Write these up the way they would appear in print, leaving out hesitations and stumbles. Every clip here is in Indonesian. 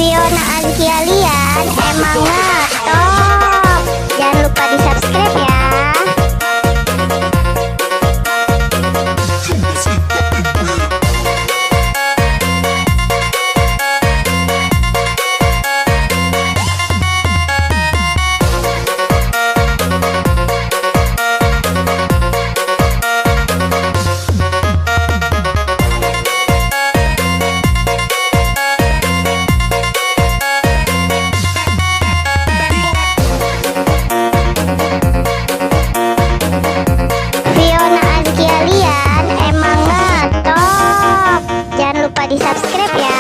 Fiona Azkialian emang ngetop. Jangan lupa di subscribe ya. Di subscribe ya.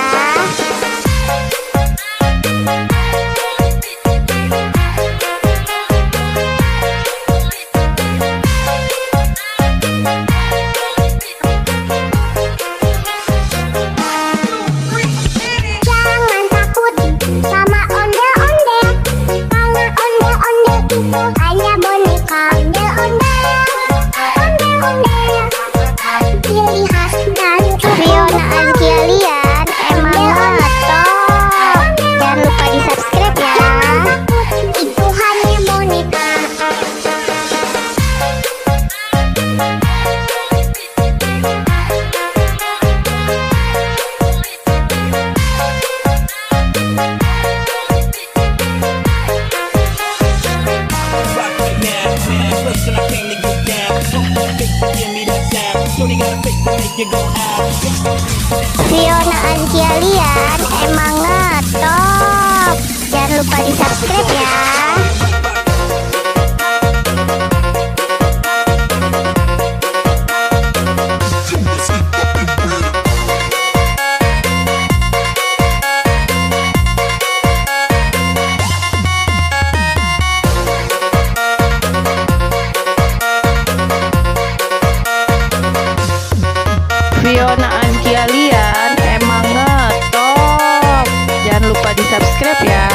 Jangan takut sama ondel-ondel, karena ondel-ondel itu hanya boneka. Ondel-ondel, ondel-ondel, dilihat dan Fiona Azkialian emang ngetop. Jangan lupa di subscribe ya. Itu hanya boneka. Fiona Azkialian emang ngetop. Jangan lupa di subscribe ya. Fiona Azkialian emang ngetop. Jangan lupa di subscribe ya.